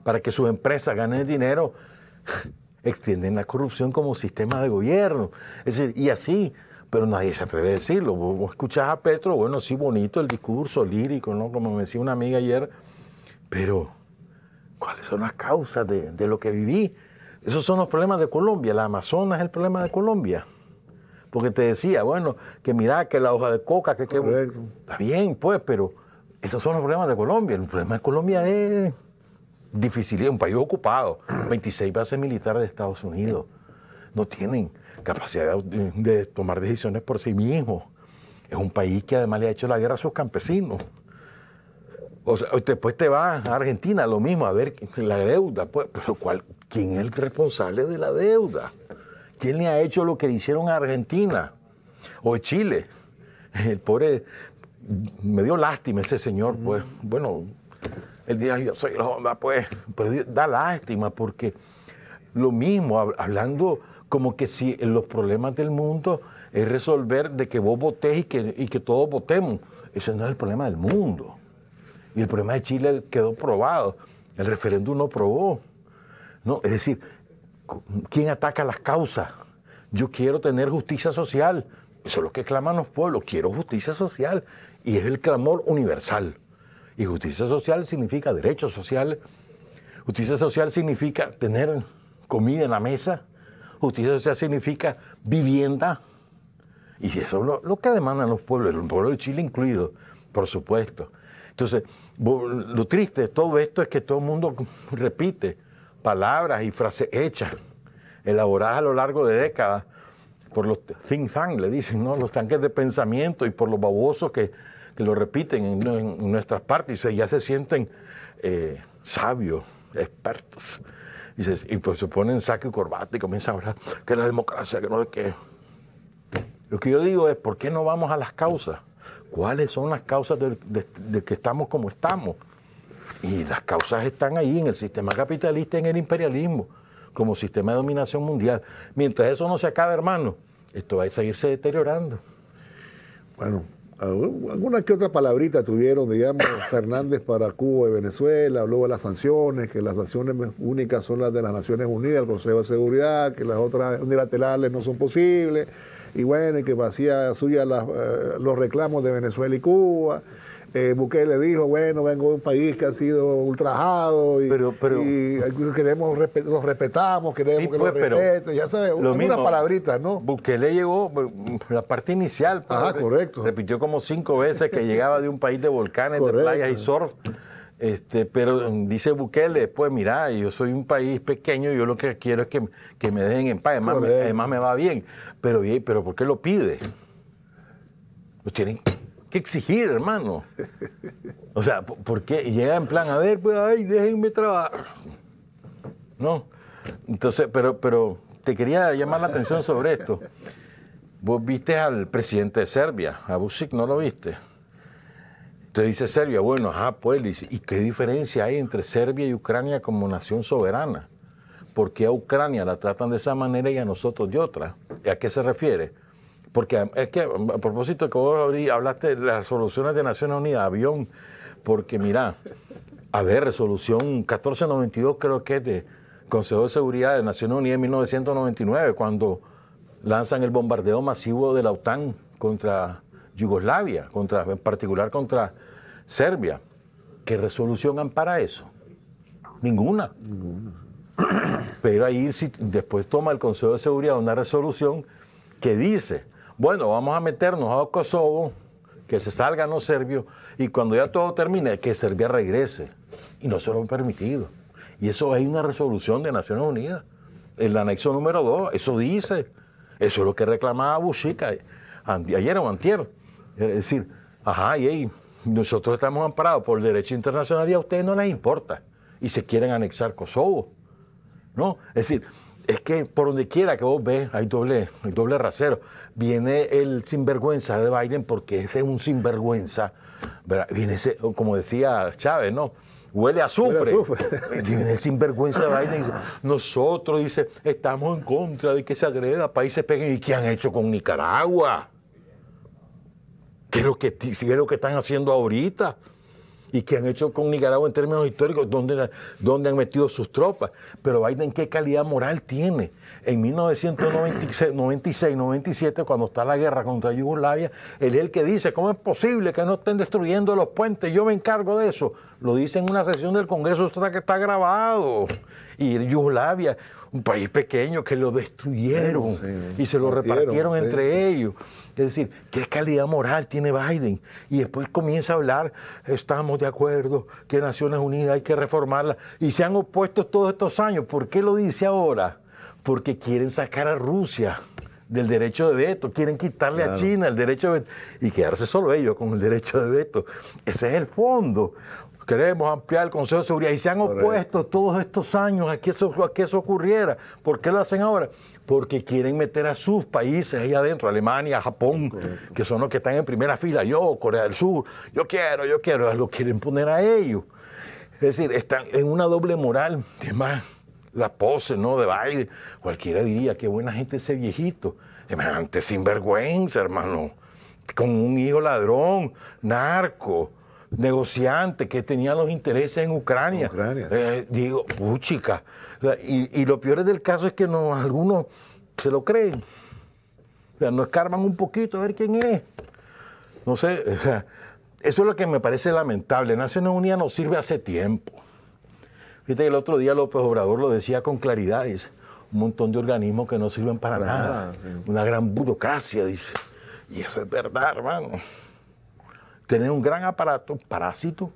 S2: Para que sus empresas ganen dinero, extienden la corrupción como sistema de gobierno. Es decir, y así pero nadie se atreve a decirlo. Vos escuchás a Petro, bueno, sí, bonito el discurso lírico, ¿no? Como me decía una amiga ayer, pero ¿cuáles son las causas de lo que viví? Esos son los problemas de Colombia. La Amazonas es el problema de Colombia. Porque te decía, bueno, que mira, que la hoja de coca, que está bien, pues, pero esos son los problemas de Colombia. El problema de Colombia es difícil, es un país ocupado. 26 bases militares de Estados Unidos no tienen capacidad de tomar decisiones por sí mismos. Es un país que además le ha hecho la guerra a sus campesinos. O sea, después te vas a Argentina, lo mismo, a ver la deuda. Pues, pero ¿quién es el responsable de la deuda? ¿Quién le ha hecho lo que le hicieron a Argentina? O a Chile. El pobre, me dio lástima ese señor, pues. Bueno, él dice, yo soy la onda, pues. Pero da lástima porque lo mismo, hablando como que si los problemas del mundo es resolver de que vos votés y que todos votemos. Ese no es el problema del mundo. Y el problema de Chile quedó probado. El referéndum no probó. No, es decir, ¿quién ataca las causas? Yo quiero tener justicia social. Eso es lo que claman los pueblos. Quiero justicia social. Y es el clamor universal. Y justicia social significa derechos sociales. Justicia social significa tener comida en la mesa. Justicia social significa vivienda. Y eso es lo que demandan los pueblos, el pueblo de Chile incluido, por supuesto. Entonces, lo triste de todo esto es que todo el mundo repite palabras y frases hechas, elaboradas a lo largo de décadas por los think tanks, le dicen, ¿no? Los tanques de pensamiento y por los babosos que lo repiten en nuestras partes y ya se sienten sabios, expertos. Y pues se ponen saco y corbata y comienzan a hablar que la democracia, que no sé qué. Lo que yo digo es, ¿por qué no vamos a las causas? ¿Cuáles son las causas de que estamos como estamos? Y las causas están ahí en el sistema capitalista, en el imperialismo, como sistema de dominación mundial. Mientras eso no se acabe, hermano, esto va a seguirse deteriorando.
S1: Bueno, alguna que otra palabrita tuvieron, digamos, Fernández para Cuba y Venezuela, habló de las sanciones, que las sanciones únicas son las de las Naciones Unidas, el Consejo de Seguridad, que las otras unilaterales no son posibles. Y bueno, y que hacía suya los reclamos de Venezuela y Cuba. Bukele dijo, bueno, vengo de un país que ha sido ultrajado y queremos los respetamos, queremos que los respeten, ya sabes, algunas palabritas, ¿no?
S2: Bukele llegó, la parte inicial,
S1: pues, correcto.
S2: Repitió como 5 veces que llegaba de un país de volcanes, correcto, de playas y surf. Pero dice Bukele, pues mira, yo soy un país pequeño, yo lo que quiero es que me dejen en paz, además me va bien. Pero ¿por qué lo pide? Pues tienen que exigir, hermano. O sea, ¿por qué? Llega en plan, a ver, pues, ay, déjenme trabajar. No. Entonces, pero te quería llamar la atención sobre esto. Vos viste al presidente de Serbia, a Vučić, ¿no lo viste? Te dice Serbia, bueno, pues, ¿y qué diferencia hay entre Serbia y Ucrania como nación soberana? ¿Por qué a Ucrania la tratan de esa manera y a nosotros de otra? ¿A qué se refiere? Porque es que, a propósito que vos hablaste de las resoluciones de Naciones Unidas, avión, porque mira, a ver, resolución 1492 creo que es de Consejo de Seguridad de Naciones Unidas en 1999, cuando lanzan el bombardeo masivo de la OTAN contra Yugoslavia, en particular contra Serbia. ¿Qué resolución ampara eso? Ninguna. Pero ahí después toma el Consejo de Seguridad una resolución que dice, bueno, vamos a meternos a Kosovo, que se salgan los serbios, y cuando ya todo termine, que Serbia regrese. Y no se lo han permitido. Y eso es una resolución de Naciones Unidas. El anexo número 2, eso dice. Eso es lo que reclamaba Vučić ayer o antier. Es decir, nosotros estamos amparados por el derecho internacional y a ustedes no les importa. Y se quieren anexar Kosovo. ¿No? Es decir, es que por donde quiera que vos ves, hay doble rasero. Viene el sinvergüenza de Biden porque ese es un sinvergüenza. ¿Verdad? Viene ese, como decía Chávez, ¿no? Huele a azufre. Viene el sinvergüenza de Biden y dice, nosotros, dice, estamos en contra de que se agreda países pequeños. ¿Y qué han hecho con Nicaragua? ¿Qué es lo que están haciendo ahorita? ¿Y qué han hecho con Nicaragua en términos históricos? ¿Dónde han metido sus tropas? Pero Biden, ¿qué calidad moral tiene? en 1996, 97, cuando está la guerra contra Yugoslavia, él es el que dice, ¿cómo es posible que no estén destruyendo los puentes? Yo me encargo de eso. Lo dice en una sesión del Congreso, que está grabado. Y Yugoslavia, un país pequeño que lo destruyeron y se lo repartieron entre ellos. Es decir, ¿qué calidad moral tiene Biden? Y después comienza a hablar, estamos de acuerdo que Naciones Unidas hay que reformarla. Y se han opuesto todos estos años. ¿Por qué lo dice ahora? Porque quieren sacar a Rusia del derecho de veto, quieren quitarle a China el derecho de veto y quedarse solo ellos con el derecho de veto. Ese es el fondo. Queremos ampliar el Consejo de Seguridad y se han opuesto todos estos años a que eso ocurriera. ¿Por qué lo hacen ahora? Porque quieren meter a sus países ahí adentro, Alemania, Japón, que son los que están en primera fila. Yo, Corea del Sur, yo quiero, lo quieren poner a ellos. Es decir, están en una doble moral. Es más, la pose, ¿no?, de Biden. Cualquiera diría, qué buena gente ese viejito. Semejante sinvergüenza, hermano. Con un hijo ladrón, narco, negociante que tenía los intereses en Ucrania. Digo, puchica. Y lo peor del caso es que algunos se lo creen. O sea, no escarban un poquito a ver quién es. No sé, o sea, eso es lo que me parece lamentable. Naciones Unidas no sirve hace tiempo. Fíjate que el otro día López Obrador lo decía con claridad, dice, un montón de organismos que no sirven para nada. Una gran burocracia, dice. Y eso es verdad, hermano. Tener un gran aparato, parásito,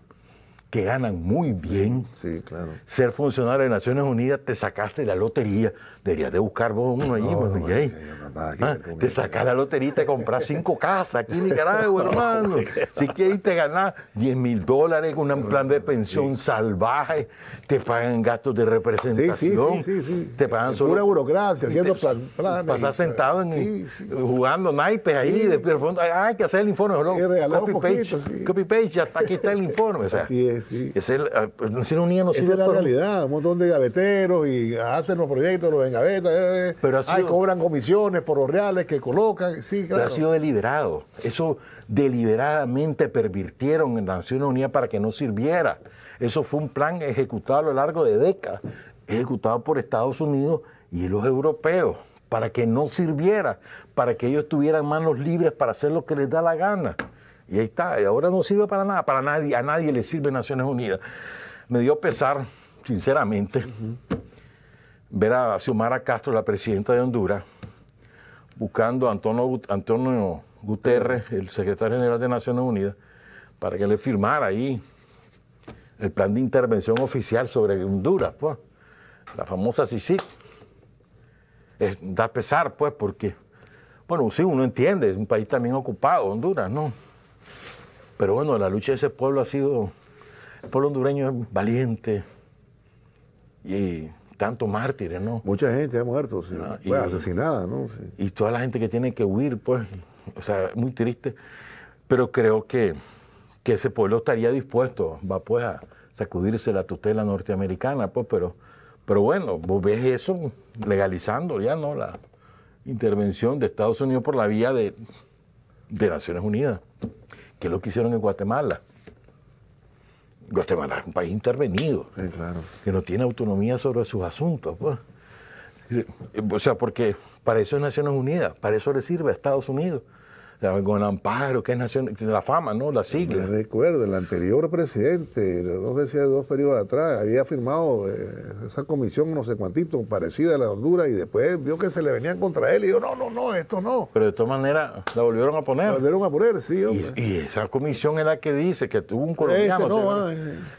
S2: que ganan muy bien.
S1: Sí, claro.
S2: Ser funcionario de Naciones Unidas, te sacaste la lotería. Deberías de buscar vos uno allí, te sacas la lotería y te compras 5 casas aquí en Nicaragua, hermano. Si quieres te ganas $10,000 con un plan de pensión salvaje, te pagan gastos de representación, te pagan solo
S1: pura burocracia, haciendo planes.
S2: Pasar sentado jugando naipes ahí, después del fondo, hay que hacer el informe, copy paste, ya está, aquí está el informe. O sea,
S1: así es, sí.
S2: Naciones Unidas no sirve.
S1: Esa es la realidad, un montón de gaveteros y hacen los proyectos, los engavetan, cobran comisiones por los reales que colocan, sí, claro.
S2: Pero ha sido deliberado. Eso deliberadamente pervirtieron en Naciones Unidas para que no sirviera. Eso fue un plan ejecutado a lo largo de décadas, ejecutado por Estados Unidos y los europeos, para que no sirviera, para que ellos tuvieran manos libres para hacer lo que les da la gana. Y ahí está, y ahora no sirve para nada, para nadie, a nadie le sirve Naciones Unidas. Me dio pesar, sinceramente, ver a Xiomara Castro, la presidenta de Honduras, buscando a Antonio Guterres, el secretario general de Naciones Unidas, para que le firmara ahí el plan de intervención oficial sobre Honduras, pues, la famosa CICIG. Da pesar, pues, porque, bueno, sí, uno entiende, es un país también ocupado, Honduras, ¿no? Pero bueno, la lucha de ese pueblo ha sido, el pueblo hondureño es valiente y tantos mártires, ¿no?
S1: Mucha gente ha muerto, sí. Asesinada, ¿no? Sí.
S2: Y toda la gente que tiene que huir, pues, o sea, muy triste. Pero creo que ese pueblo estaría dispuesto, va pues a sacudirse la tutela norteamericana, pues, pero bueno, vos ves eso legalizando ya, ¿no? La intervención de Estados Unidos por la vía de Naciones Unidas, que es lo que hicieron en Guatemala. Guatemala es un país intervenido,
S1: claro,
S2: que no tiene autonomía sobre sus asuntos, pues. O sea, porque para eso es Naciones Unidas, para eso le sirve a Estados Unidos. O sea, con el amparo, que es la fama, ¿no? La sigla.
S1: Me recuerdo, el anterior presidente, no sé si de 2 periodos atrás, había firmado esa comisión, no sé cuantito, parecida a la de Honduras, y después vio que se le venían contra él y dijo, no, esto no.
S2: Pero de todas maneras, la volvieron a poner.
S1: La volvieron a poner, sí, hombre.
S2: Y esa comisión es la que dice que tuvo un colombiano.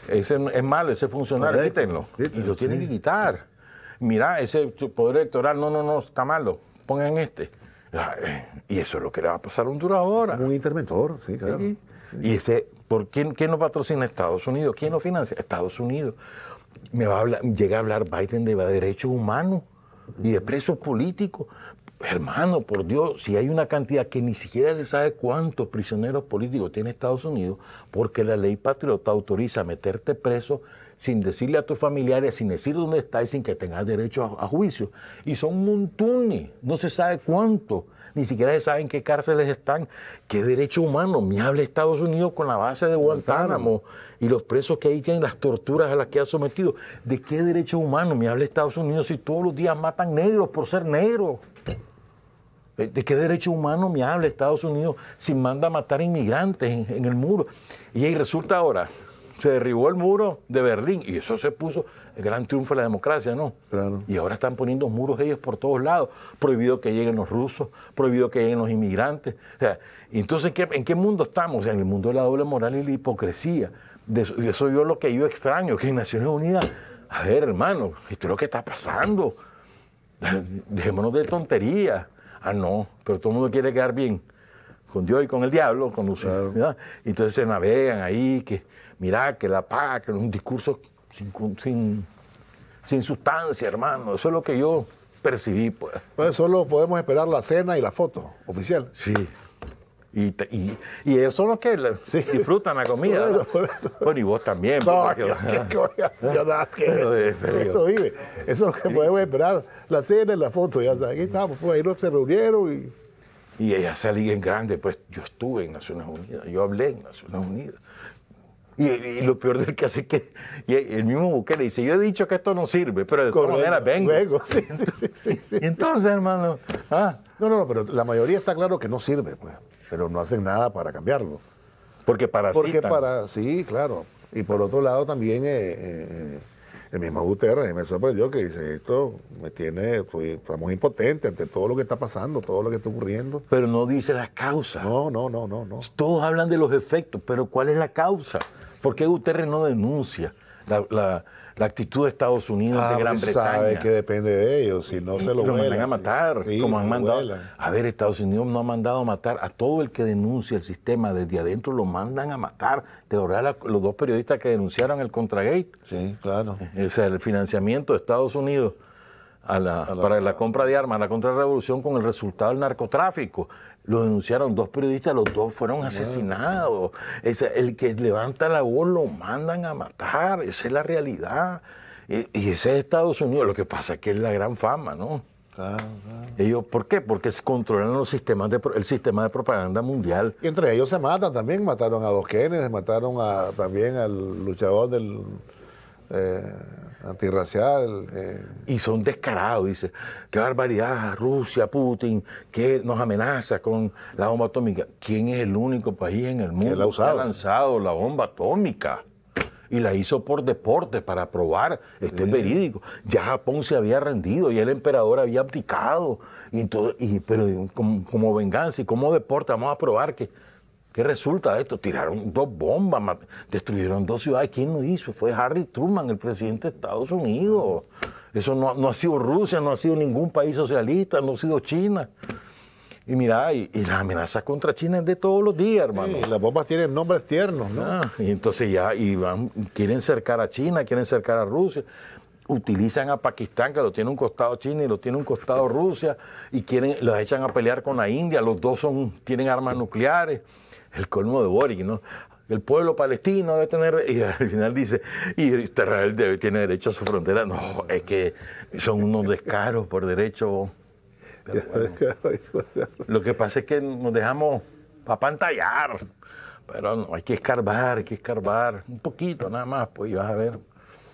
S2: Ese es malo, ese funcionario, quítenlo. Y lo tienen que quitar. Mira, ese poder electoral, no, está malo, pongan este. Y eso es lo que le va a pasar a Honduras ahora.
S1: Un interventor, sí, claro.
S2: Sí. Y ¿quién nos patrocina? Estados Unidos. ¿Quién nos financia? Estados Unidos. Llega a hablar Biden de derechos humanos y de presos políticos. Hermano, por Dios, si hay una cantidad que ni siquiera se sabe cuántos prisioneros políticos tiene Estados Unidos, porque la ley patriota autoriza meterte preso sin decirle a tus familiares, sin decir dónde estás y sin que tengas derecho a juicio. Y son montones, no se sabe cuánto. ni siquiera se sabe en qué cárceles están. ¿Qué derecho humano me habla Estados Unidos con la base de Guantánamo y los presos que ahí tienen, las torturas a las que ha sometido? ¿De qué derecho humano me habla Estados Unidos si todos los días matan negros por ser negros? ¿De qué derecho humano me habla Estados Unidos si manda a matar inmigrantes en el muro? Y ahí resulta ahora, se derribó el muro de Berlín y eso se puso el gran triunfo de la democracia, ¿no?
S1: Claro.
S2: Y ahora están poniendo muros ellos por todos lados. Prohibido que lleguen los rusos, prohibido que lleguen los inmigrantes. O sea, entonces, ¿en qué mundo estamos? O sea, en el mundo de la doble moral y la hipocresía. De eso yo lo que yo extraño, que en Naciones Unidas, a ver, hermano, esto es lo que está pasando. Dejémonos de tonterías. Ah, no, pero todo el mundo quiere quedar bien con Dios y con el diablo, con Lucifer, claro. Entonces se navegan ahí, que mira, que la paz, que es un discurso sin sustancia, hermano. Eso es lo que yo percibí, pues.
S1: Pues solo podemos esperar la cena y la foto oficial.
S2: Sí. Y ellos son los que disfrutan la comida. Bueno, y vos también.
S1: No, vive. Eso es lo que podemos esperar, la cena y la foto. Ya sabes, aquí estamos, pues ahí no se reunieron.
S2: Y ella salía en grande, pues yo estuve en Naciones Unidas, yo hablé en Naciones Unidas. Y lo peor del caso es que el mismo Bukele dice, yo he dicho que esto no sirve, pero de todas maneras vengo. Sí. Y entonces, hermano...
S1: No, pero la mayoría está claro que no sirve, pues. Pero no hacen nada para cambiarlo.
S2: Porque
S1: sí, claro. Y por otro lado también el mismo Guterres me sorprendió que dice, esto estamos impotentes ante todo lo que está pasando, todo lo que está ocurriendo.
S2: Pero no dice las causas.
S1: No.
S2: Todos hablan de los efectos, pero ¿cuál es la causa? ¿Por qué Guterres no denuncia la actitud de Estados Unidos, de Gran Bretaña?
S1: Sabe que depende de ellos, si no se lo
S2: mandan a matar,
S1: sí,
S2: como han mandado.
S1: vuelan.
S2: A ver, Estados Unidos no ha mandado a matar a todo el que denuncia el sistema desde adentro, lo mandan a matar. ¿Te acordás los dos periodistas que denunciaron el Contragate?
S1: Sí, claro.
S2: O sea, el financiamiento de Estados Unidos para la compra de armas, la contrarrevolución con el resultado del narcotráfico. Lo denunciaron dos periodistas, los dos fueron asesinados. El que levanta la voz lo mandan a matar, esa es la realidad. Y ese es Estados Unidos, lo que pasa es que es la gran fama, ¿no?
S1: Claro.
S2: Ellos, ¿por qué? Porque se controlan el sistema de propaganda mundial.
S1: Y entre ellos se matan también, mataron a dos Kennedy, mataron también al luchador del... antirracial.
S2: Y son descarados, dice, qué barbaridad, Rusia, Putin, que nos amenaza con la bomba atómica. ¿Quién es el único país en el mundo que ha lanzado la bomba atómica? Y la hizo por deporte, para probar, es verídico. Ya Japón se había rendido, ya el emperador había abdicado, pero como venganza y como deporte vamos a probar que... ¿Qué resulta de esto? Tiraron dos bombas, destruyeron dos ciudades. ¿Quién lo hizo? Fue Harry Truman, el presidente de Estados Unidos. Eso no ha sido Rusia, no ha sido ningún país socialista, no ha sido China. Y mira, y las amenazas contra China es de todos los días, hermano.
S1: Sí, las bombas tienen nombres tiernos, ¿no?
S2: Y entonces quieren cercar a China, quieren cercar a Rusia. Utilizan a Pakistán, que lo tiene un costado China y lo tiene un costado Rusia, y los echan a pelear con la India. Los dos tienen armas nucleares. El colmo de Boric, ¿no? El pueblo palestino debe tener, y al final dice, y Israel tiene derecho a su frontera. No, es que son unos descaros por derecho. Pero bueno, lo que pasa es que nos dejamos apantallar, pero no, hay que escarbar, un poquito nada más, pues, y vas a ver.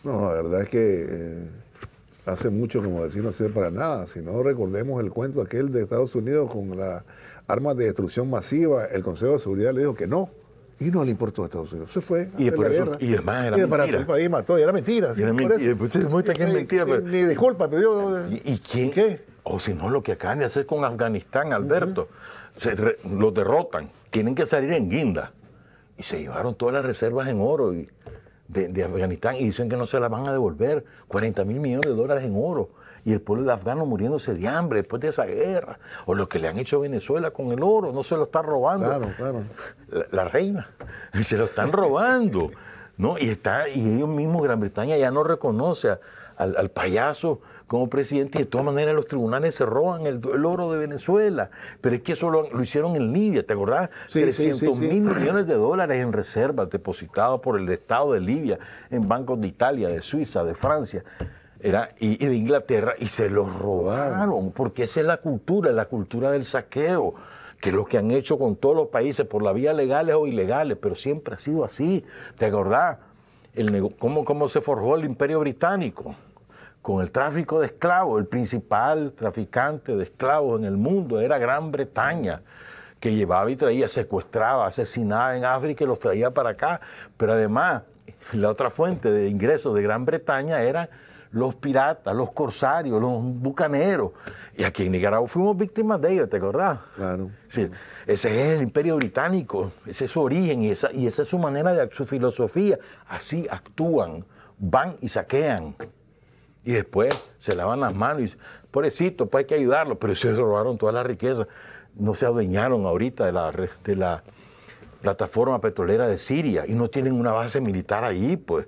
S1: No, la verdad es que hace mucho, como decir, no sirve para nada. Si no, recordemos el cuento aquel de Estados Unidos con las armas de destrucción masiva. El Consejo de Seguridad le dijo que no. Y no le importó a Estados Unidos. Se fue
S2: y
S1: a la guerra.
S2: Y además era mentira.
S1: Para todo el país mató. Y era mentira.
S2: Y después se demuestra que es mentira. Pero...
S1: Ni disculpa pidió.
S2: ¿Y quién? ¿Qué? O si no, lo que acaban de hacer con Afganistán, Alberto. Los derrotan. Tienen que salir en guinda. Y se llevaron todas las reservas en oro de Afganistán y dicen que no se las van a devolver. 40 mil millones de dólares en oro. Y el pueblo de afgano muriéndose de hambre después de esa guerra. O lo que le han hecho a Venezuela con el oro, no se lo está robando.
S1: Claro.
S2: La reina, se lo están robando. ¿No? Y ellos mismos, Gran Bretaña, ya no reconoce al payaso como presidente, y de todas maneras los tribunales se roban el oro de Venezuela. Pero es que eso lo hicieron en Libia, ¿te acordás?
S1: Sí,
S2: 300 mil millones de dólares en reservas depositados por el Estado de Libia en bancos de Italia, de Suiza, de Francia. y de Inglaterra, y se los robaron, porque esa es la cultura del saqueo, que es lo que han hecho con todos los países, por la vía legales o ilegales, pero siempre ha sido así. ¿Te acordás? ¿Cómo se forjó el Imperio Británico? Con el tráfico de esclavos. El principal traficante de esclavos en el mundo era Gran Bretaña, que llevaba y traía, secuestraba, asesinaba en África y los traía para acá. Pero además, la otra fuente de ingresos de Gran Bretaña eran los piratas, los corsarios, los bucaneros. Y aquí en Nicaragua fuimos víctimas de ellos, ¿te acordás?
S1: Claro.
S2: Sí, ese es el Imperio Británico, ese es su origen y esa es su manera su filosofía. Así actúan, van y saquean. Y después se lavan las manos y pobrecito, pues hay que ayudarlo, pero se robaron toda la riqueza. No se adueñaron ahorita de la plataforma petrolera de Siria y no tienen una base militar ahí, pues,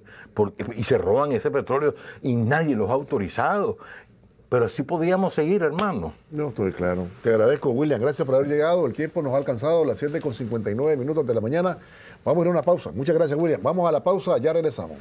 S2: y se roban ese petróleo y nadie los ha autorizado. Pero así podríamos seguir, hermano.
S1: No, estoy claro. Te agradezco, William. Gracias por haber llegado. El tiempo nos ha alcanzado, las 7:59 de la mañana. Vamos a ir a una pausa. Muchas gracias, William. Vamos a la pausa, ya regresamos.